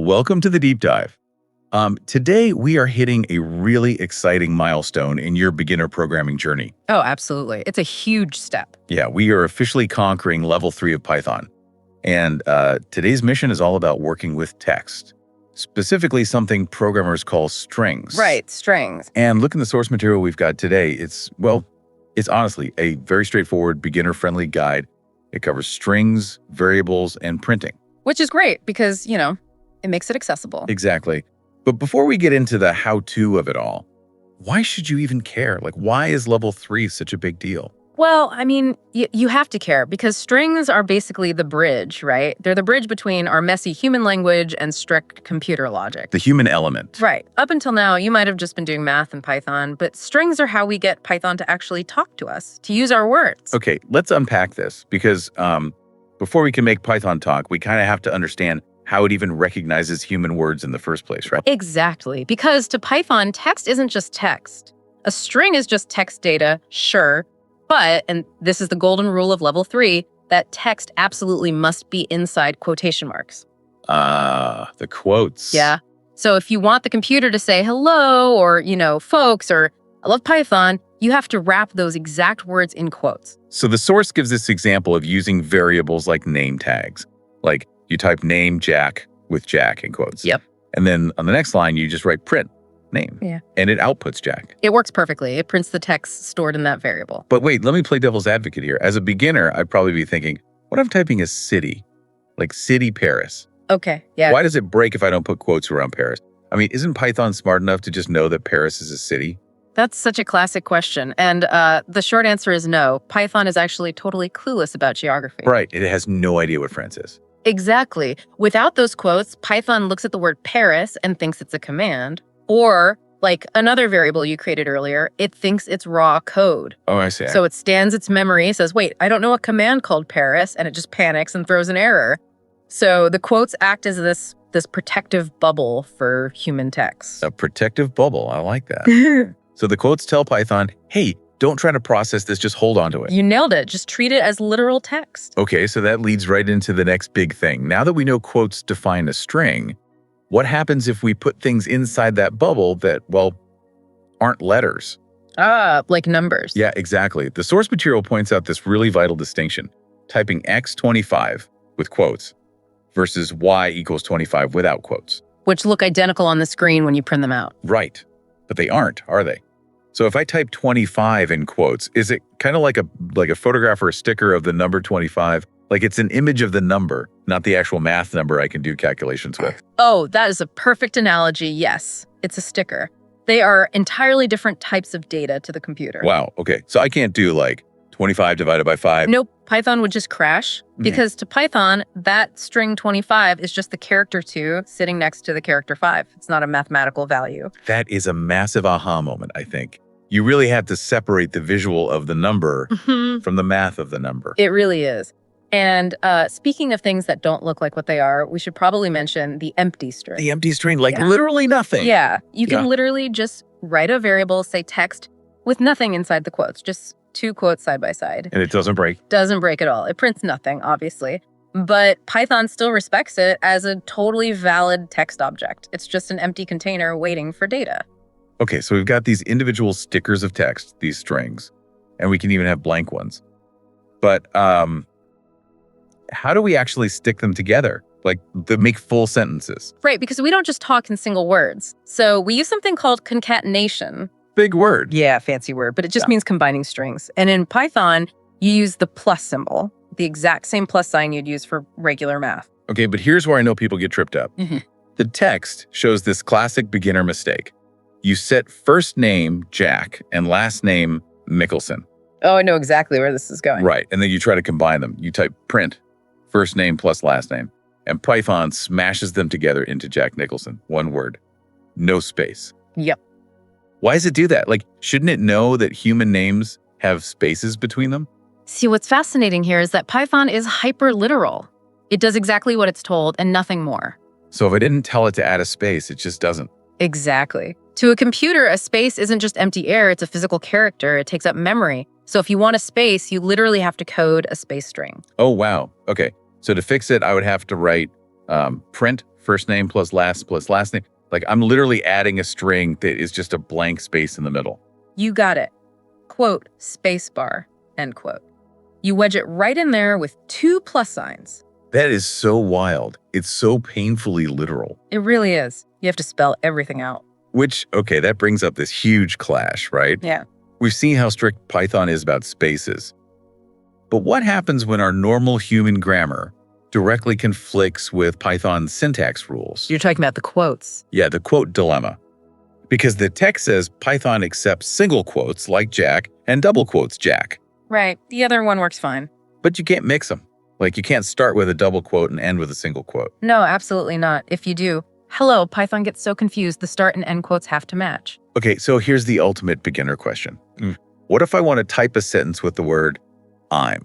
Welcome to the deep dive. Today, we are hitting a really exciting milestone in your beginner programming journey. Oh, absolutely. It's a huge step. Yeah, we are officially conquering level 3 of Python. And today's mission is all about working with text, specifically something programmers call strings. Right, strings. And look in the source material we've got today. It's honestly a very straightforward, beginner-friendly guide. It covers strings, variables, and printing. Which is great because, it makes it accessible. Exactly. But before we get into the how-to of it all, why should you even care? Why is level 3 such a big deal? Well, you have to care because strings are basically the bridge, right? They're the bridge between our messy human language and strict computer logic. The human element. Right. Up until now, you might have just been doing math in Python, but strings are how we get Python to actually talk to us, to use our words. Okay, let's unpack this because before we can make Python talk, we kind of have to understand how it even recognizes human words in the first place, right? Exactly. Because to Python, text isn't just text. A string is just text data, sure. But, and this is the golden rule of level 3, that text absolutely must be inside quotation marks. The quotes. Yeah. So if you want the computer to say hello or, folks or I love Python, you have to wrap those exact words in quotes. So the source gives this example of using variables like name tags. Like you type name Jack with Jack in quotes. Yep. And then on the next line, you just write print name. Yeah. And it outputs Jack. It works perfectly. It prints the text stored in that variable. But wait, let me play devil's advocate here. As a beginner, I'd probably be thinking, what if I'm typing a city? Like city Paris. Okay, yeah. Why does it break if I don't put quotes around Paris? Isn't Python smart enough to just know that Paris is a city? That's such a classic question. And the short answer is no. Python is actually totally clueless about geography. Right. It has no idea what France is. Exactly. Without those quotes, Python looks at the word Paris and thinks it's a command. Or, like another variable you created earlier, it thinks it's raw code. Oh, I see. So it scans its memory, says, wait, I don't know a command called Paris, and it just panics and throws an error. So the quotes act as this protective bubble for human text. A protective bubble. I like that. So the quotes tell Python, hey, don't try to process this, just hold on to it. You nailed it. Just treat it as literal text. Okay, so that leads right into the next big thing. Now that we know quotes define a string, what happens if we put things inside that bubble that, aren't letters? Like numbers. Yeah, exactly. The source material points out this really vital distinction. Typing x25 with quotes versus y equals 25 without quotes. Which look identical on the screen when you print them out. Right. But they aren't, are they? So if I type 25 in quotes, is it kind of like a photograph or a sticker of the number 25? Like it's an image of the number, not the actual math number I can do calculations with. Oh, that is a perfect analogy. Yes, it's a sticker. They are entirely different types of data to the computer. Wow. Okay. So I can't do 25 divided by 5. Nope. Python would just crash because to Python, that string 25 is just the character 2 sitting next to the character 5. It's not a mathematical value. That is a massive aha moment, I think. You really have to separate the visual of the number from the math of the number. It really is. And speaking of things that don't look like what they are, we should probably mention the empty string. The empty string, literally nothing. Yeah. You can literally just write a variable, say text, with nothing inside the quotes, just 2 quotes side by side. And it doesn't break. Doesn't break at all. It prints nothing, obviously. But Python still respects it as a totally valid text object. It's just an empty container waiting for data. Okay, so we've got these individual stickers of text, these strings, and we can even have blank ones. But how do we actually stick them together? To make full sentences? Right, because we don't just talk in single words. So we use something called concatenation. Big word. Yeah, fancy word, but it just means combining strings. And in Python, you use the plus symbol, the exact same plus sign you'd use for regular math. Okay, but here's where I know people get tripped up. The text shows this classic beginner mistake. You set first name Jack and last name Mickelson. Oh, I know exactly where this is going. Right, and then you try to combine them. You type print, first name plus last name, and Python smashes them together into Jack Nicholson. One word. No space. Yep. Why does it do that? Shouldn't it know that human names have spaces between them? See, what's fascinating here is that Python is hyper-literal. It does exactly what it's told and nothing more. So if I didn't tell it to add a space, it just doesn't. Exactly. To a computer, a space isn't just empty air, it's a physical character. It takes up memory. So if you want a space, you literally have to code a space string. Oh, wow. Okay. So to fix it, I would have to write print first name plus last name. Like I'm literally adding a string that is just a blank space in the middle. You got it. Quote, spacebar, end quote. You wedge it right in there with 2 plus signs. That is so wild. It's so painfully literal. It really is. You have to spell everything out. Which, okay, that brings up this huge clash, right? Yeah. We've seen how strict Python is about spaces. But what happens when our normal human grammar directly conflicts with Python's syntax rules? You're talking about the quotes. Yeah, the quote dilemma. Because the text says Python accepts single quotes like Jack and double quotes Jack. Right. The other one works fine. But you can't mix them. Like you can't start with a double quote and end with a single quote. No, absolutely not. If you do, hello, Python gets so confused the start and end quotes have to match. Okay, so here's the ultimate beginner question. What if I want to type a sentence with the word I'm,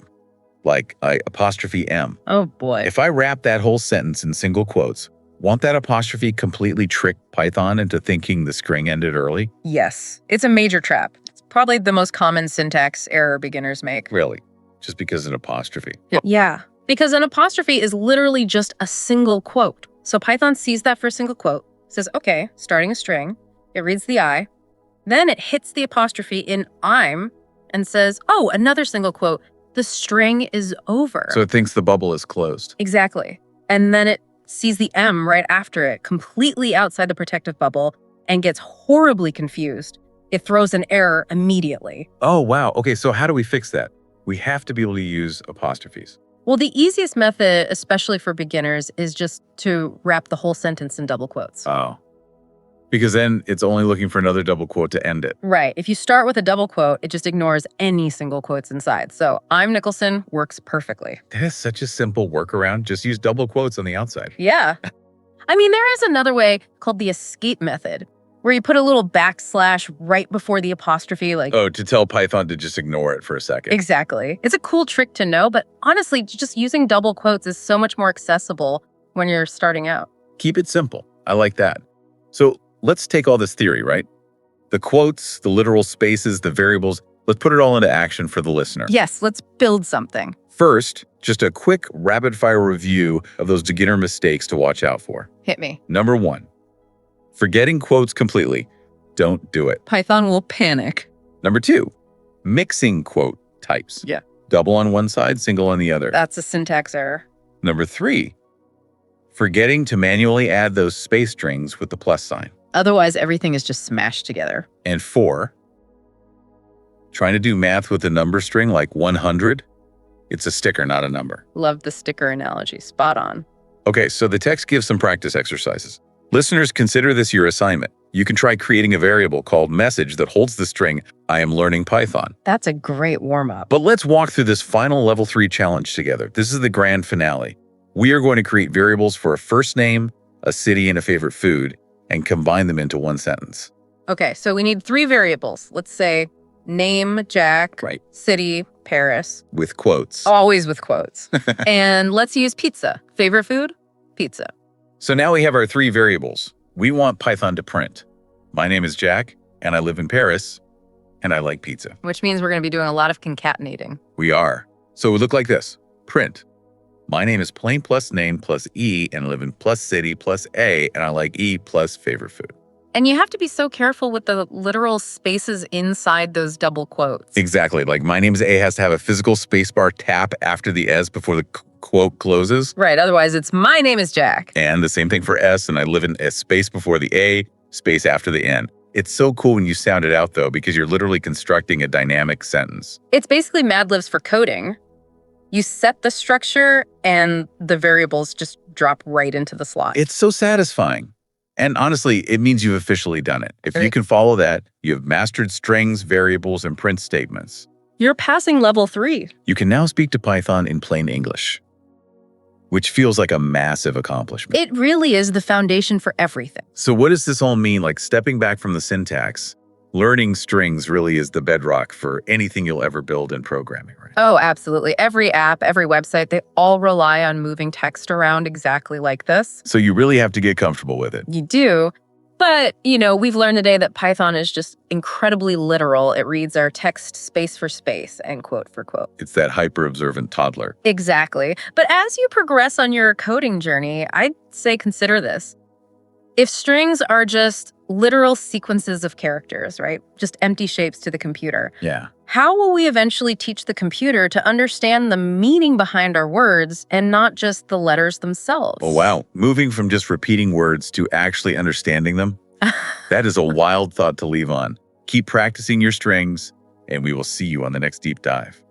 like apostrophe M? Oh boy. If I wrap that whole sentence in single quotes, won't that apostrophe completely trick Python into thinking the string ended early? Yes. It's a major trap. It's probably the most common syntax error beginners make. Really? Just because an apostrophe? Yeah. Because an apostrophe is literally just a single quote. So Python sees that for a single quote, says, okay, starting a string, it reads the I, then it hits the apostrophe in I'm and says, oh, another single quote, the string is over. So it thinks the bubble is closed. Exactly. And then it sees the M right after it, completely outside the protective bubble, and gets horribly confused. It throws an error immediately. Oh, wow. Okay, so how do we fix that? We have to be able to use apostrophes. Well, the easiest method, especially for beginners, is just to wrap the whole sentence in double quotes. Oh. Because then it's only looking for another double quote to end it. Right. If you start with a double quote, it just ignores any single quotes inside. So I'm Nicholson works perfectly. That is such a simple workaround. Just use double quotes on the outside. Yeah. I mean, there is another way called the escape method, where you put a little backslash right before the apostrophe, like... Oh, to tell Python to just ignore it for a second. Exactly. It's a cool trick to know, but honestly, just using double quotes is so much more accessible when you're starting out. Keep it simple. I like that. So let's take all this theory, right? The quotes, the literal spaces, the variables, let's put it all into action for the listener. Yes, let's build something. First, just a quick rapid-fire review of those beginner mistakes to watch out for. Hit me. Number 1, forgetting quotes completely. Don't do it. Python will panic. Number 2, mixing quote types. Yeah. Double on one side, single on the other. That's a syntax error. Number 3, forgetting to manually add those space strings with the plus sign. Otherwise, everything is just smashed together. And 4, trying to do math with a number string like 100. It's a sticker, not a number. Love the sticker analogy. Spot on. Okay, so the text gives some practice exercises. Listeners, consider this your assignment. You can try creating a variable called message that holds the string, I am learning Python. That's a great warm-up. But let's walk through this final level 3 challenge together. This is the grand finale. We are going to create variables for a first name, a city, and a favorite food, and combine them into one sentence. Okay, so we need 3 variables. Let's say name, Jack, Right. city, Paris. With quotes. Always with quotes. And let's use pizza. Favorite food? Pizza. So now we have our 3 variables. We want Python to print. My name is Jack, and I live in Paris, and I like pizza. Which means we're going to be doing a lot of concatenating. We are. So it would look like this. Print. My name is plain plus name plus E, and I live in plus city plus A, and I like E plus favorite food. And you have to be so careful with the literal spaces inside those double quotes. Exactly. Like my name is A has to have a physical spacebar tap after the S before the quote closes. Right. Otherwise, it's my name is Jack. And the same thing for S, and I live in a space before the A, space after the N. It's so cool when you sound it out, though, because you're literally constructing a dynamic sentence. It's basically Mad Libs for coding. You set the structure, and the variables just drop right into the slot. It's so satisfying. And honestly, it means you've officially done it. If you can follow that, you have mastered strings, variables, and print statements. You're passing level 3. You can now speak to Python in plain English, which feels like a massive accomplishment. It really is the foundation for everything. So what does this all mean? Like stepping back from the syntax, learning strings really is the bedrock for anything you'll ever build in programming, right? Oh, absolutely. Every app, every website, they all rely on moving text around exactly like this. So you really have to get comfortable with it. You do. But, we've learned today that Python is just incredibly literal. It reads our text space for space and quote for quote. It's that hyper-observant toddler. Exactly. But as you progress on your coding journey, I'd say consider this. If strings are just literal sequences of characters, right? Just empty shapes to the computer. Yeah. How will we eventually teach the computer to understand the meaning behind our words and not just the letters themselves? Oh, wow. Moving from just repeating words to actually understanding them, that is a wild thought to leave on. Keep practicing your strings, and we will see you on the next deep dive.